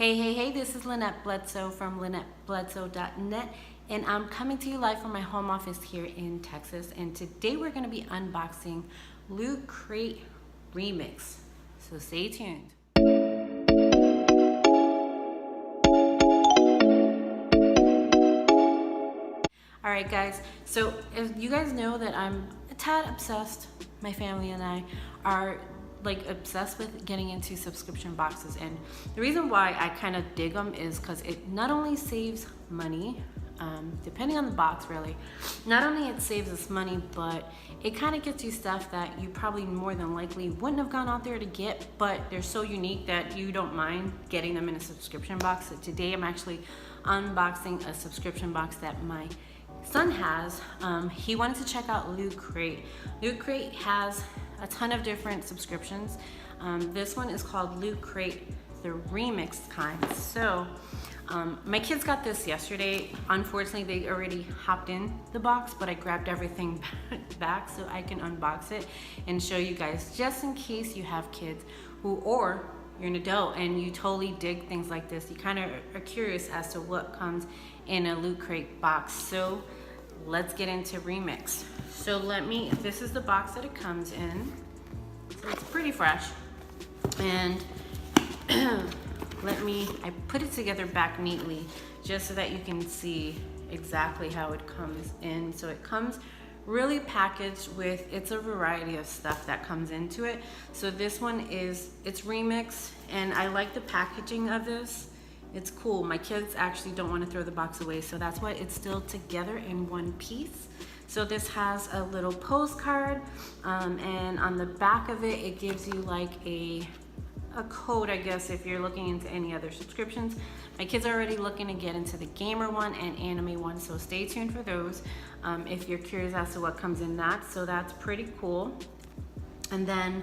Hey, this is Lynette Bledsoe from LynetteBledsoe.net, and I'm coming to you live from my home office here in Texas. And today we're going to be unboxing Loot Crate Remix. So stay tuned. Alright guys, so if you guys know that I'm a tad obsessed, my family and I are obsessed with getting into subscription boxes, and the reason why I kind of dig them is because it not only saves money, depending on the box really, not only it saves us money, but it kind of gets you stuff that you probably more than likely wouldn't have gone out there to get, but they're so unique that you don't mind getting them in a subscription box. So today I'm actually unboxing a subscription box that my son has. He wanted to check out Loot Crate. Loot Crate has a ton of different subscriptions. This one is called Loot Crate, the remix kind. So my kids got this yesterday. Unfortunately, they already hopped in the box, but I grabbed everything back so I can unbox it and show you guys, just in case you have kids or you're an adult and you totally dig things like this. You kind of are curious as to what comes in a Loot Crate box. So let's get into Remix. So this is the box that it comes in. So it's pretty fresh. And I put it together back neatly just so that you can see exactly how it comes in. So it comes really packaged with, it's a variety of stuff that comes into it. So this one it's Remix, and I like the packaging of this. It's cool. My kids actually don't want to throw the box away, so that's why it's still together in one piece. So this has a little postcard, and on the back of it, it gives you like a code, I guess, if you're looking into any other subscriptions. My kids are already looking to get into the gamer one and anime one, so stay tuned for those if you're curious as to what comes in that. So that's pretty cool. And then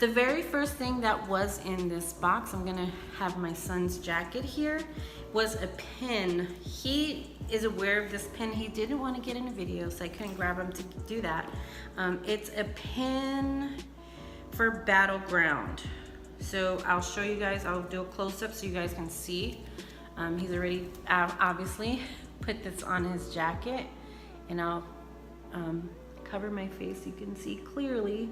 the very first thing that was in this box, I'm gonna have my son's jacket here, was a pin. He is aware of this pin. He didn't want to get in a video, so I couldn't grab him to do that. It's a pin for Battleground. So I'll show you guys, I'll do a close-up so you guys can see. He's already obviously put this on his jacket, and I'll cover my face so you can see clearly.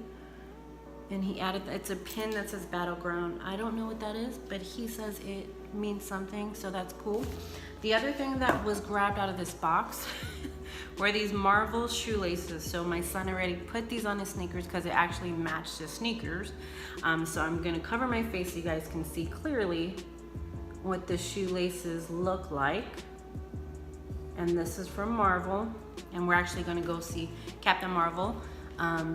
And he added, it's a pin that says Battleground. I don't know what that is, but he says it means something, so that's cool. The other thing that was grabbed out of this box were these Marvel shoelaces. So my son already put these on his sneakers because it actually matched his sneakers. So I'm gonna cover my face so you guys can see clearly what the shoelaces look like. And this is from Marvel, and we're actually gonna go see Captain Marvel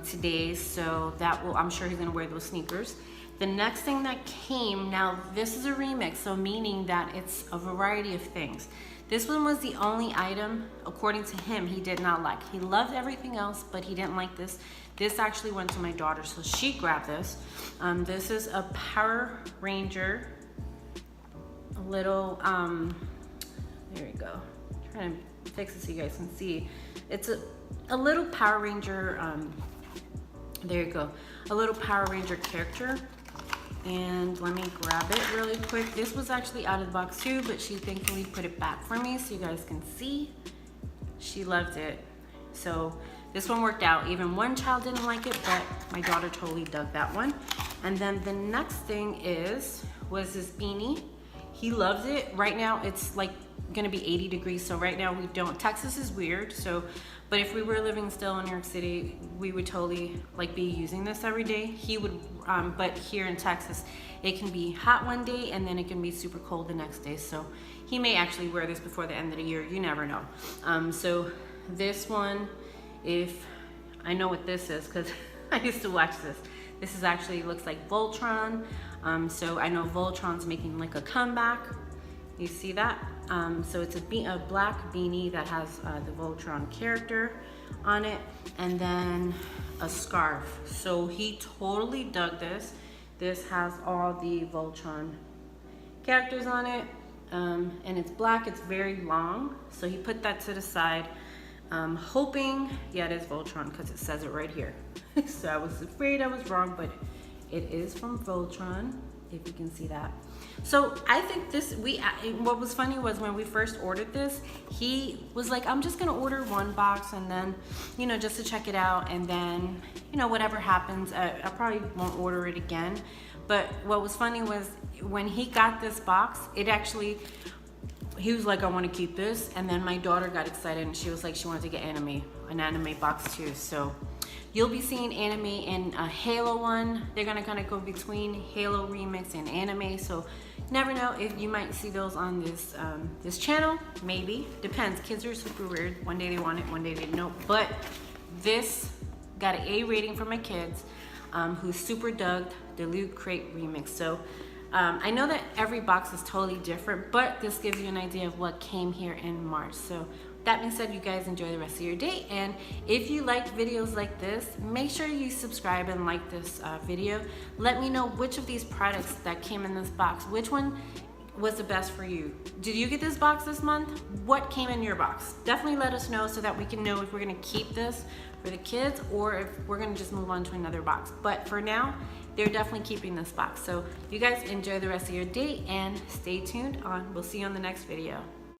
today, so I'm sure he's gonna wear those sneakers. The next thing that came, now this is a remix, so meaning that it's a variety of things. This one was the only item, according to him, he did not like. He loved everything else, but he didn't like this. This actually went to my daughter, so she grabbed this. This is a Power Ranger, a little, there we go. I'm trying to fix it so you guys can see. It's a little Power Ranger, there you go, a little Power Ranger character. And let me grab it really quick. This was actually out of the box too, but she thankfully put it back for me so you guys can see. She loved it. So this one worked out. Even one child didn't like it, but my daughter totally dug that one. And then the next thing was this beanie. He loves it. Right now it's like gonna be 80 degrees, so right now Texas is weird, but if we were living still in New York City, we would totally be using this every day. He would, but here in Texas, it can be hot one day and then it can be super cold the next day. So he may actually wear this before the end of the year, you never know. So this one, if I know what this is, because I used to watch this. This is actually, looks like Voltron. So I know Voltron's making like a comeback. You see that? So it's a black beanie that has the Voltron character on it, and then a scarf. So he totally dug this. This has all the Voltron characters on it, and it's black, it's very long. So he put that to the side, hoping, yeah, it is Voltron because it says it right here. So I was afraid I was wrong, but it is from Voltron. if you can see that. So I think this, what was funny was when we first ordered this, he was like, I'm just gonna order one box and then, you know, just to check it out, and then, you know, whatever happens, I probably won't order it again. But what was funny was when he got this box, it actually, he was like, I want to keep this, and then my daughter got excited and she was like, she wanted to get an anime box too. So you'll be seeing anime in a Halo one. They're gonna kind of go between Halo remix and anime, so never know if you might see those on this this channel. Maybe, depends. Kids are super weird. One day they want it, one day they don't. But this got an A rating for my kids, who super dug the Loot Crate remix. So I know that every box is totally different, but this gives you an idea of what came here in March. So that being said, you guys enjoy the rest of your day, and if you like videos like this, make sure you subscribe and like this video. Let me know which of these products that came in this box, which one was the best for you. Did you get this box this month? What came in your box? Definitely let us know so that we can know if we're gonna keep this for the kids or if we're gonna just move on to another box. But for now, they're definitely keeping this box. So you guys enjoy the rest of your day and stay tuned on. We'll see you on the next video.